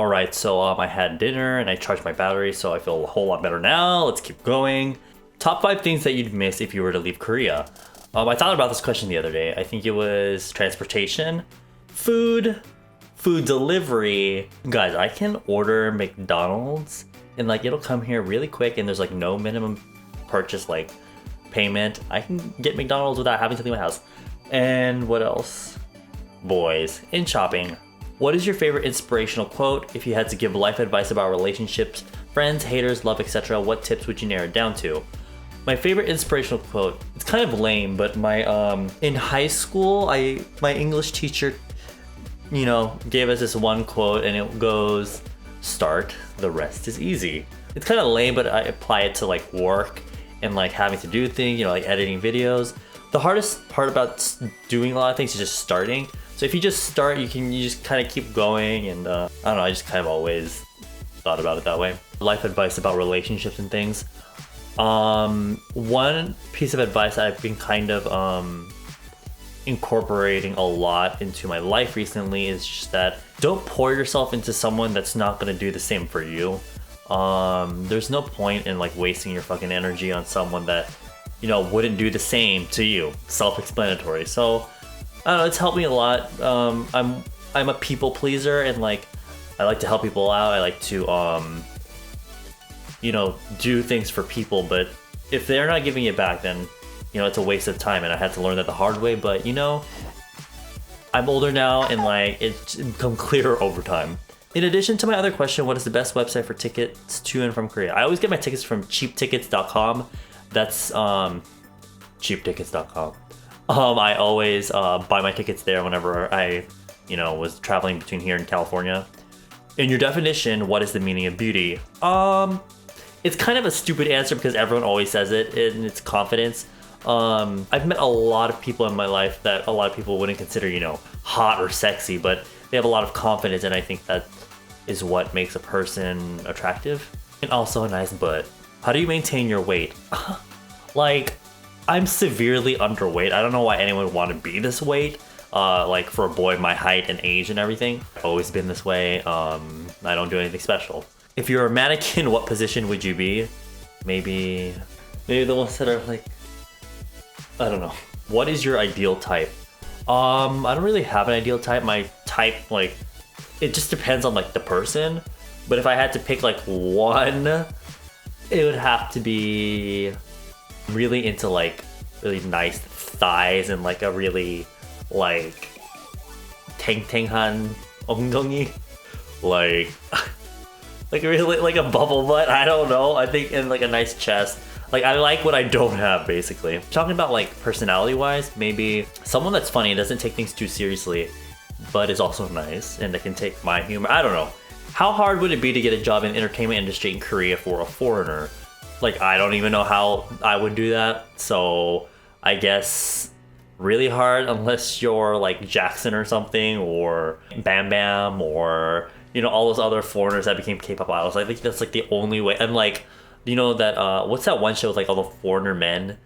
Alright, so I had dinner and I charged my battery, so I feel a whole lot better now. Let's keep going. Top 5 things that you'd miss if you were to leave Korea. I thought about this question the other day. I think it was transportation, food delivery. Guys, I can order McDonald's and like it'll come here really quick and there's like no minimum purchase like payment. I can get McDonald's without having to leave my house. And what else? Boys, in shopping. What is your favorite inspirational quote? If you had to give life advice about relationships, friends, haters, love, etc., what tips would you narrow it down to? My favorite inspirational quote, it's kind of lame, but my in high school, my English teacher, you know, gave us this one quote and it goes, start, the rest is easy. It's kind of lame, but I apply it to like work and like having to do things, you know, like editing videos. The hardest part about doing a lot of things is just starting. So if you just start, you just kind of keep going, and I don't know, I just kind of always thought about it that way. Life advice about relationships and things. One piece of advice I've been kind of incorporating a lot into my life recently is just that don't pour yourself into someone that's not gonna do the same for you. There's no point in like wasting your fucking energy on someone that, you know, wouldn't do the same to you. Self-explanatory. So I don't know, it's helped me a lot. I'm a people pleaser and like I like to help people out. I like to you know, do things for people, but if they're not giving it back, then you know it's a waste of time, and I had to learn that the hard way. But you know, I'm older now and like it's become clearer over time. In addition to my other question, what is the best website for tickets to and from Korea? I always get my tickets from cheaptickets.com. That's cheaptickets.com. I always buy my tickets there whenever I, you know, was traveling between here and California. In your definition, what is the meaning of beauty? It's kind of a stupid answer because everyone always says it and it's confidence. I've met a lot of people in my life that a lot of people wouldn't consider, you know, hot or sexy, but they have a lot of confidence, and I think that is what makes a person attractive. And also a nice butt. How do you maintain your weight? Like, I'm severely underweight. I don't know why anyone would want to be this weight. Like for a boy my height and age and everything. I've always been this way. I don't do anything special. If you're a mannequin, what position would you be? Maybe the ones that are like, I don't know. What is your ideal type? I don't really have an ideal type. My type, like, it just depends on like the person. But if I had to pick like one, it would have to be really into like really nice thighs and like a really like 탱탱한 엉덩이, like really like a bubble butt. I don't know. I think, and like a nice chest. Like I like what I don't have, basically. Talking about like personality wise, maybe someone that's funny and doesn't take things too seriously, but is also nice and that can take my humor. I don't know. How hard would it be to get a job in the entertainment industry in Korea for a foreigner? Like, I don't even know how I would do that. So I guess really hard, unless you're like Jackson or something, or Bam Bam, or, you know, all those other foreigners that became K-pop idols. I think that's like the only way. And like, you know that, what's that one show with like all the foreigner men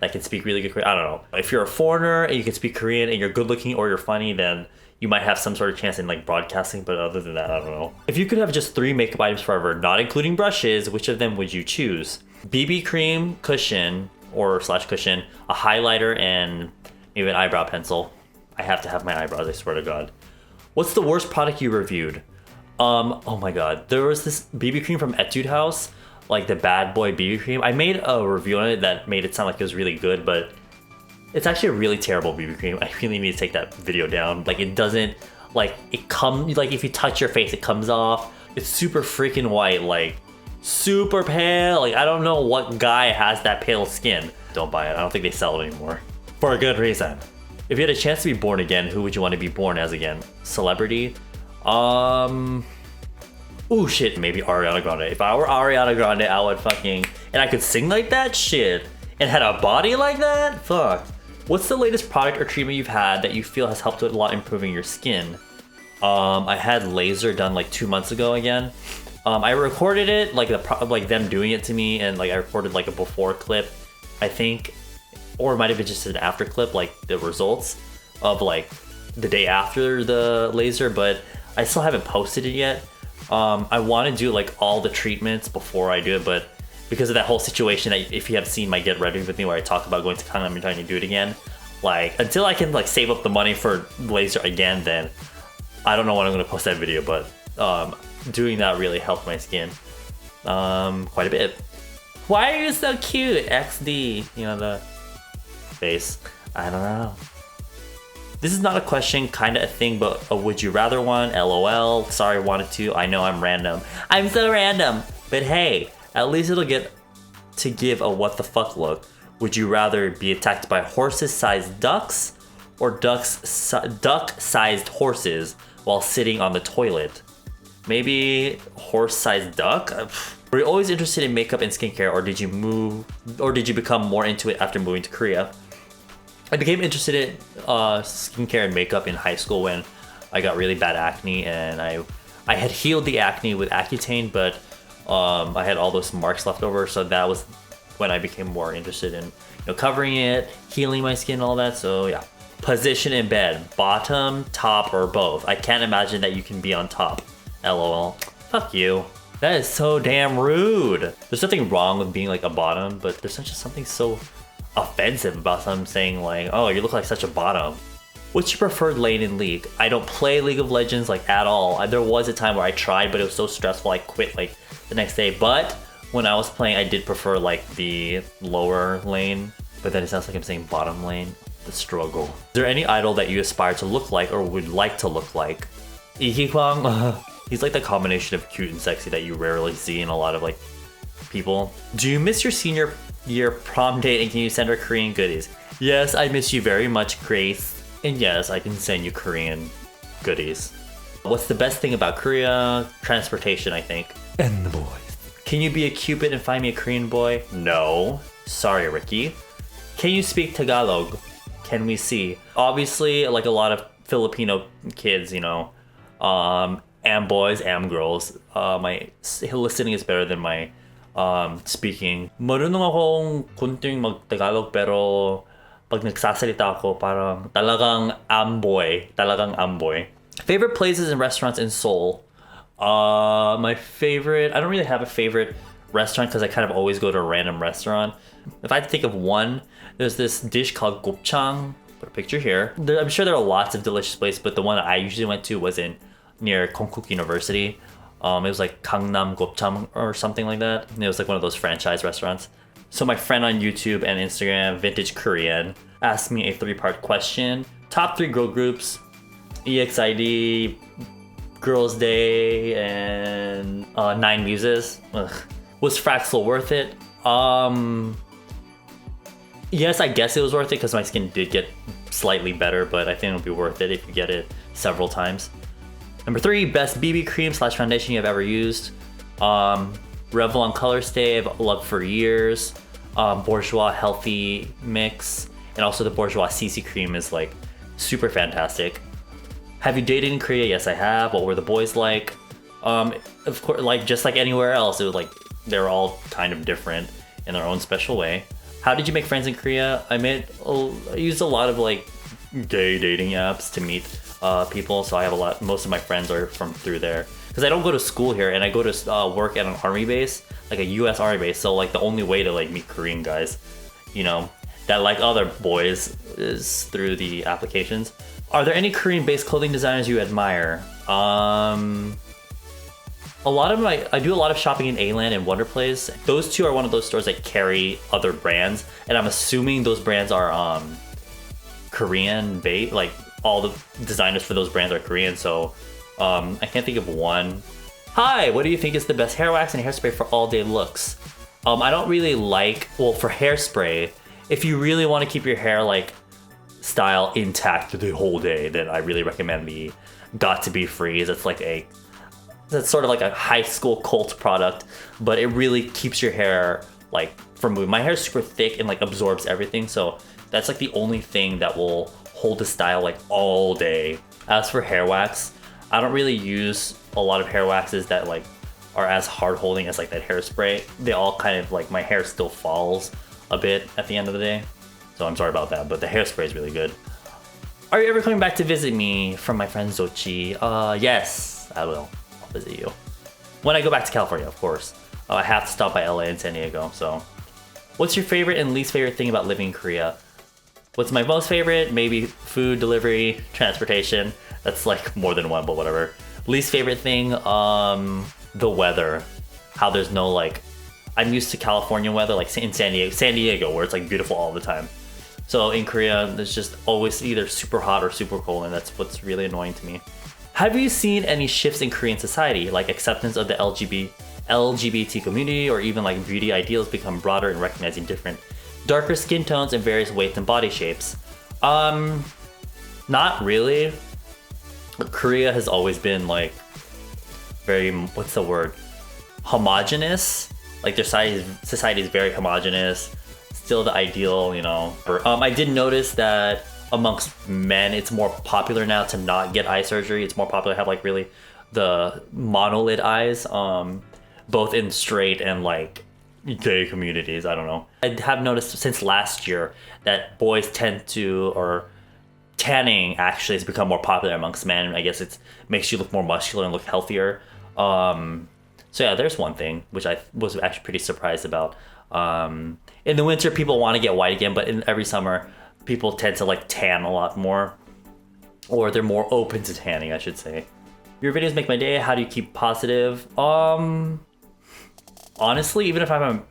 that can speak really good Korean? I don't know. If you're a foreigner and you can speak Korean and you're good looking or you're funny, then you might have some sort of chance in like broadcasting, but other than that, I don't know. If you could have just 3 makeup items forever, not including brushes, which of them would you choose? BB cream, cushion, or slash cushion, a highlighter, and maybe an eyebrow pencil. I have to have my eyebrows, I swear to God. What's the worst product you reviewed? Oh my God. There was this BB cream from Etude House, like the Bad Boy BB cream. I made a review on it that made it sound like it was really good, but it's actually a really terrible BB cream. I really need to take that video down. Like, it doesn't, like, it comes, like, if you touch your face, it comes off. It's super freaking white, like, super pale. Like, I don't know what guy has that pale skin. Don't buy it. I don't think they sell it anymore. For a good reason. If you had a chance to be born again, who would you want to be born as again? Celebrity? Ooh, shit, maybe Ariana Grande. If I were Ariana Grande, I would fucking, and I could sing like that? Shit. And had a body like that? Fuck. What's the latest product or treatment you've had that you feel has helped a lot improving your skin? I had laser done like 2 months ago again. I recorded it, like them doing it to me, and like I recorded like a before clip, I think, or it might have been just an after clip, like the results of like the day after the laser, but I still haven't posted it yet. I want to do like all the treatments before I do it, but because of that whole situation, that if you have seen my Get Ready With Me where I talk about going to Gangnam and trying to do it again, like until I can like save up the money for laser again, then I don't know when I'm gonna post that video. But doing that really helped my skin quite a bit. Why are you so cute? XD, you know, the face. I don't know. This is not a question, kind of a thing, but a would you rather one? LOL. Sorry, wanted to. I know I'm random. I'm so random. But hey, at least it'll get to give a what the fuck look. Would you rather be attacked by horses-sized ducks or duck-sized horses while sitting on the toilet? Maybe horse-sized duck? Were you always interested in makeup and skincare, or did you become more into it after moving to Korea? I became interested in skincare and makeup in high school when I got really bad acne, and I had healed the acne with Accutane, but I had all those marks left over, so that was when I became more interested in, you know, covering it, healing my skin, all that. So yeah. Position in bed, bottom, top, or both. I can't imagine that you can be on top. LOL. Fuck you. That is so damn rude. There's nothing wrong with being like a bottom, but there's just something so offensive about them saying like, oh, you look like such a bottom. What's your preferred lane in League? I don't play League of Legends like at all. There was a time where I tried, but it was so stressful I quit like the next day. But when I was playing, I did prefer like the lower lane, but then it sounds like I'm saying bottom lane. The struggle. Is there any idol that you aspire to look like or would like to look like? Eeeey He's like the combination of cute and sexy that you rarely see in a lot of like people. Do you miss your senior year prom date, and can you send her Korean goodies? Yes, I miss you very much, Grace. And yes, I can send you Korean goodies. What's the best thing about Korea? Transportation, I think. And the boys. Can you be a Cupid and find me a Korean boy? No. Sorry, Ricky. Can you speak Tagalog? Can we see? Obviously, like a lot of Filipino kids, you know, and boys and girls, my listening is better than my speaking. Marunong akong kunting mag-Tagalog, pero pag nagsasalita ako, parang talagang amboy. Favorite places and restaurants in Seoul? My favorite, I don't really have a favorite restaurant because I kind of always go to a random restaurant. If I had to think of one, there's this dish called gopchang. Put a picture here. I'm sure there are lots of delicious places, but the one that I usually went to was near Konkuk University. It was like Gangnam Gopchang or something like that. And it was like one of those franchise restaurants. So my friend on YouTube and Instagram, Vintage Korean, asked me a 3-part question. Top 3 girl groups, EXID, Girls' Day, and 9 Muses. Ugh. Was Fraxel worth it? Yes, I guess it was worth it because my skin did get slightly better, but I think it'll be worth it if you get it several times. Number 3, best BB cream / foundation you have ever used. Revlon Color Stay, I've loved for years. Bourjois Healthy Mix, and also the Bourjois CC cream is like super fantastic. Have you dated in Korea? Yes, I have. What were the boys like? Of course, like just like anywhere else, it was like they're all kind of different in their own special way. How did you make friends in Korea? I used a lot of like gay dating apps to meet people, so I have most of my friends are from through there. Because I don't go to school here, and I go to work at an army base, like a US army base, so like the only way to like meet Korean guys, you know, that like other boys is through the applications. Are there any Korean-based clothing designers you admire? I do a lot of shopping in A-Land and Wonder Place. Those two are one of those stores that carry other brands, and I'm assuming those brands are Korean-based, like all the designers for those brands are Korean, so I can't think of one. Hi, what do you think is the best hair wax and hairspray for all-day looks? I don't really like, well, for hairspray, if you really want to keep your hair like style intact the whole day, then I really recommend the Got To Be Freeze. That's sort of like a high school cult product, but it really keeps your hair like from moving. My hair is super thick and like absorbs everything, so that's like the only thing that will hold the style like all day. As for hair wax, I don't really use a lot of hair waxes that like are as hard holding as like that hairspray. They all kind of like, my hair still falls a bit at the end of the day, so I'm sorry about that, but the hairspray is really good. Are you ever coming back to visit me? From my friend Zochi. Yes, I will. I'll visit you. When I go back to California, of course. I have to stop by LA and San Diego, so. What's your favorite and least favorite thing about living in Korea? What's my most favorite? Maybe food delivery, transportation. That's like more than one, but whatever. Least favorite thing, the weather. How there's no like, I'm used to California weather, like in San Diego, where it's like beautiful all the time. So in Korea, there's just always either super hot or super cold, and that's what's really annoying to me. Have you seen any shifts in Korean society, like acceptance of the LGBT community, or even like beauty ideals become broader in recognizing different darker skin tones and various weights and body shapes? Not really. Korea has always been like very, what's the word? Homogenous. Like their society is very homogenous. Still the ideal, you know. I did notice that amongst men, it's more popular now to not get eye surgery. It's more popular to have like really the monolid eyes, both in straight and like gay communities. I don't know. I have noticed since last year that boys tend to, or tanning actually has become more popular amongst men. I guess it makes you look more muscular and look healthier. So yeah, there's one thing which I was actually pretty surprised about. In the winter, people want to get white again, but in every summer, people tend to like tan a lot more, or they're more open to tanning, I should say. Your videos make my day. How do you keep positive? Honestly, even if I'm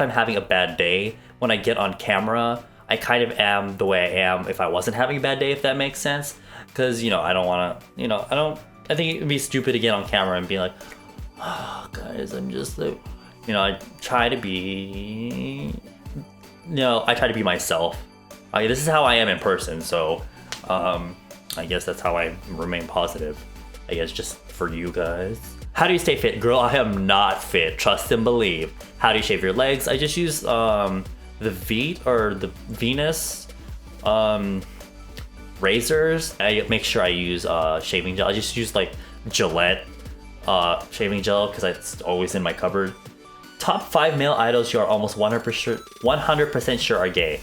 having a bad day, when I get on camera, I kind of am the way I am if I wasn't having a bad day, if that makes sense. Because, you know, I don't want to, you know, I think it would be stupid to get on camera and be like, oh, guys, I'm just like, you know, I try to be myself. This is how I am in person, so I guess that's how I remain positive. I guess just for you guys. How do you stay fit? Girl, I am not fit, trust and believe. How do you shave your legs? I just use the Venus razors. I make sure I use shaving gel. I just use like Gillette shaving gel because it's always in my cupboard. Top 5 male idols you are almost 100% sure are gay.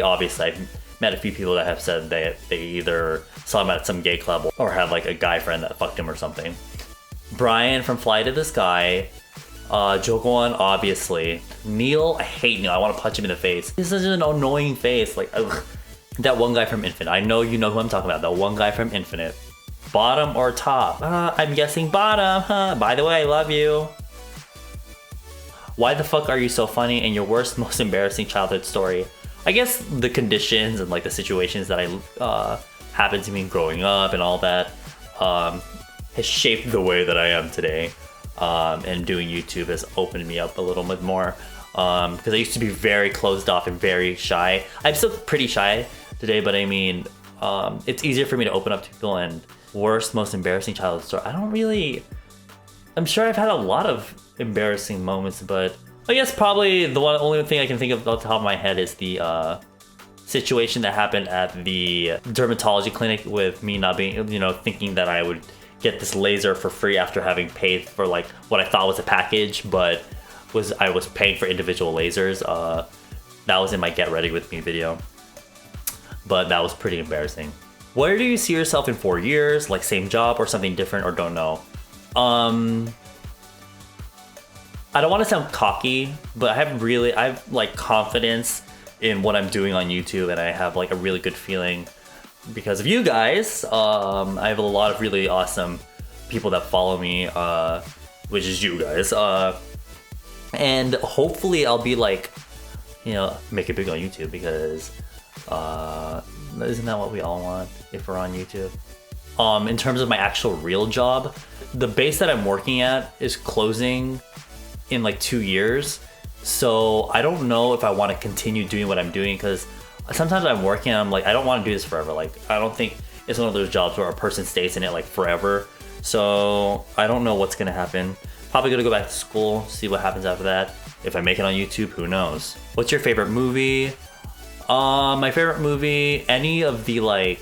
Obviously, I've met a few people that have said they either saw him at some gay club or have like a guy friend that fucked him or something. Brian from Fly to the Sky. Jogwon, obviously. Neil, I hate Neil. I want to punch him in the face. He's such an annoying face. Like, ugh. That one guy from Infinite. I know you know who I'm talking about. That one guy from Infinite. Bottom or top? I'm guessing bottom, huh? By the way, I love you. Why the fuck are you so funny, and your worst, most embarrassing childhood story? I guess the conditions and like the situations that I happened to me growing up and all that has shaped the way that I am today. And doing YouTube has opened me up a little bit more. Because I used to be very closed off and very shy. I'm still pretty shy today, but I mean, it's easier for me to open up to people. And worst, most embarrassing childhood story. I'm sure I've had a lot of embarrassing moments, but I guess probably the only thing I can think of off the top of my head is the situation that happened at the dermatology clinic with me not being, you know, thinking that I would get this laser for free after having paid for like what I thought was a package, but I was paying for individual lasers. That was in my Get Ready With Me video, but that was pretty embarrassing. Where do you see yourself in 4 years? Like same job or something different, or don't know? I don't want to sound cocky, but I have like confidence in what I'm doing on YouTube, and I have like a really good feeling because of you guys. I have a lot of really awesome people that follow me, which is you guys. And hopefully I'll be like, you know, make it big on YouTube, because isn't that what we all want if we're on YouTube? In terms of my actual real job, the base that I'm working at is closing in like 2 years. So I don't know if I want to continue doing what I'm doing, because sometimes I'm working and I'm like, I don't want to do this forever. Like, I don't think it's one of those jobs where a person stays in it like forever. So I don't know what's gonna happen. Probably gonna go back to school, see what happens after that. If I make it on YouTube, who knows? What's your favorite movie? My favorite movie, any of the like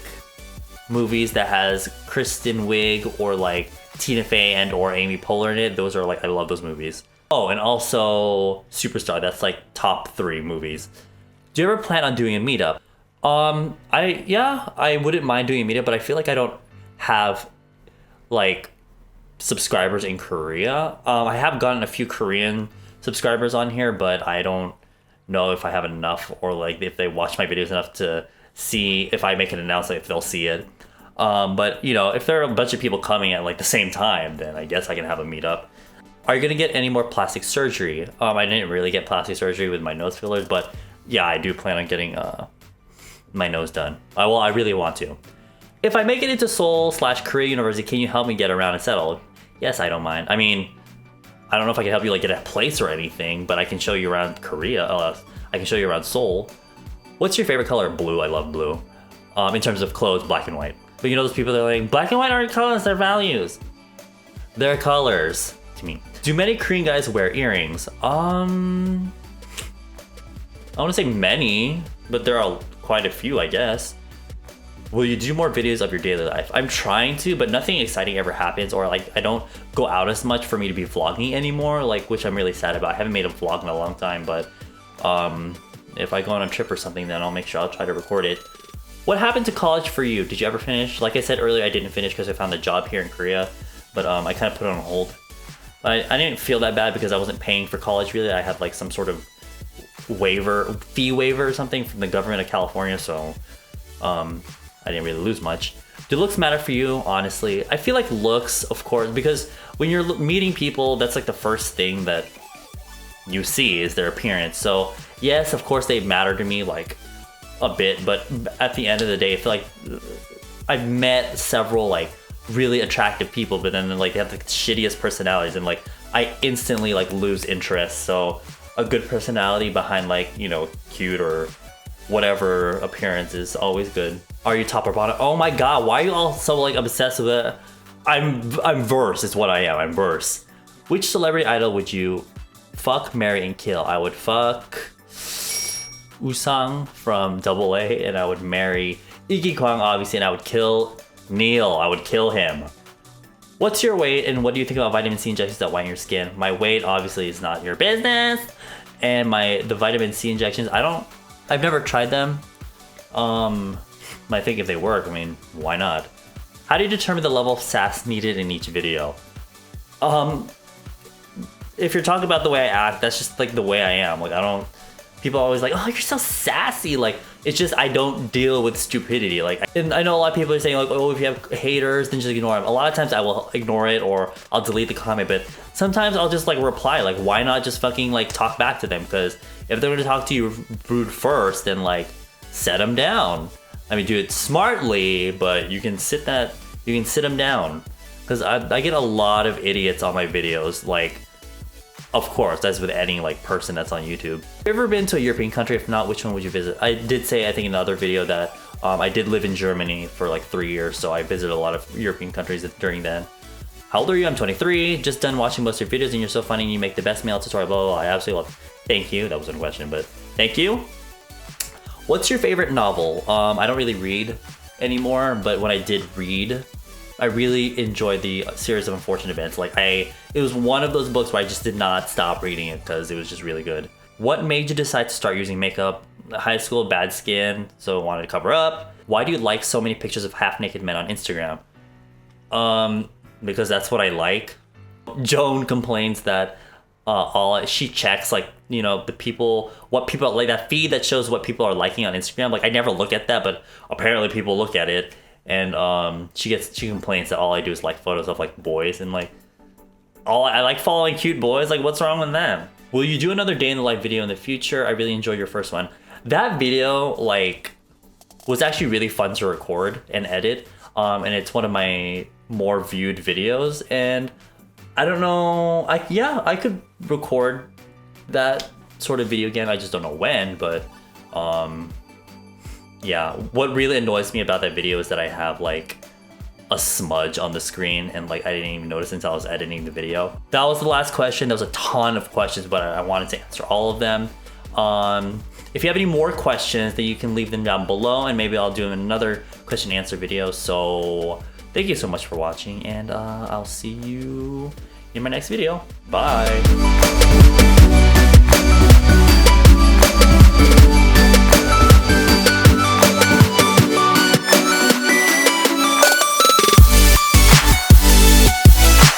movies that has Kristen Wiig or like Tina Fey and or Amy Poehler in it. Those are like, I love those movies. Oh, and also Superstar. That's like top 3 movies. Do you ever plan on doing a meetup? I wouldn't mind doing a meetup, but I feel like I don't have like subscribers in Korea. I have gotten a few Korean subscribers on here, but I don't know if I have enough, or like if they watch my videos enough to see if I make an announcement, if they'll see it. But you know, if there are a bunch of people coming at like the same time, then I guess I can have a meetup. Are you gonna get any more plastic surgery? I didn't really get plastic surgery with my nose fillers, but yeah, I do plan on getting my nose done. Well, I really want to. If I make it into Seoul/Korea University, can you help me get around and settle? Yes, I don't mind. I mean, I don't know if I can help you like get a place or anything, but I can show you around Korea. I can show you around Seoul. What's your favorite color? Blue. I love blue. In terms of clothes, black and white. But you know those people that are like, black and white aren't colors, they're values. They're colors to me. Do many Korean guys wear earrings? I want to say many, but there are quite a few, I guess. Will you do more videos of your daily life? I'm trying to, but nothing exciting ever happens, or like I don't go out as much for me to be vlogging anymore, like, which I'm really sad about. I haven't made a vlog in a long time, but if I go on a trip or something, then I'll make sure I'll try to record it. What happened to college for you? Did you ever finish? Like I said earlier, I didn't finish because I found a job here in Korea, but I kind of put it on hold. I didn't feel that bad because I wasn't paying for college really. I had like some sort of fee waiver or something from the government of California, so I didn't really lose much. Do looks matter for you? Honestly, I feel like looks, of course, because when you're meeting people, that's like the first thing that you see is their appearance. So yes, of course they matter to me like a bit, but at the end of the day, I feel like I've met several like really attractive people, but then like they have the shittiest personalities, and like I instantly like lose interest. So a good personality behind like, you know, cute or whatever appearance is always good. Are you top or bottom? Oh my god, why are you all so like obsessed with it? I'm verse is what I am. I'm verse. Which celebrity idol would you fuck, marry, and kill? I would fuck Usang from Double A, and I would marry Iki Kwang, obviously, and I would kill Neil. I would kill him. What's your weight, and what do you think about vitamin C injections that whiten your skin? My weight obviously is not your business, and the vitamin C injections, I've never tried them. I think if they work, I mean, why not? How do you determine the level of sass needed in each video? If you're talking about the way I act, that's just like the way I am. Like people are always like, oh, you're so sassy. Like, it's just, I don't deal with stupidity. Like, and I know a lot of people are saying like, oh, if you have haters, then just ignore them. A lot of times I will ignore it or I'll delete the comment, but sometimes I'll just like reply. Like, why not just fucking like talk back to them? Because if they're gonna talk to you rude first, then like set them down. I mean, do it smartly, but you can sit them down. Because I get a lot of idiots on my videos. Like, of course, that's with any like person that's on YouTube. Have you ever been to a European country? If not, which one would you visit? I did say, I think in another video, that I did live in Germany for like 3 years, so I visited a lot of European countries during then. How old are you? I'm 23. Just done watching most of your videos, and you're so funny, and you make the best mail tutorial, blah, blah, blah. I absolutely love it. Thank you. That wasn't a question, but thank you. What's your favorite novel? I don't really read anymore, but when I did read, I really enjoyed the series of Unfortunate Events. Like it was one of those books where I just did not stop reading it because it was just really good. What made you decide to start using makeup? High school, bad skin, so I wanted to cover up. Why do you like so many pictures of half-naked men on Instagram? Because that's what I like. Joan complains that she checks like, you know, what people like, that feed that shows what people are liking on Instagram. Like I never look at that, but apparently people look at it, and she complains that all I do is like photos of like boys, and like I like following cute boys. Like, what's wrong with them? Will you do another day in the life video in the future? I really enjoyed your first one. That video like was actually really fun to record and edit, and it's one of my more viewed videos, and I don't know, I could record that sort of video again. I just don't know when, but yeah, what really annoys me about that video is that I have like a smudge on the screen, and like I didn't even notice until I was editing the video. That was the last question. There was a ton of questions, but I wanted to answer all of them. If you have any more questions, then you can leave them down below, and maybe I'll do another question and answer video. So thank you so much for watching, and I'll see you in my next video. Bye.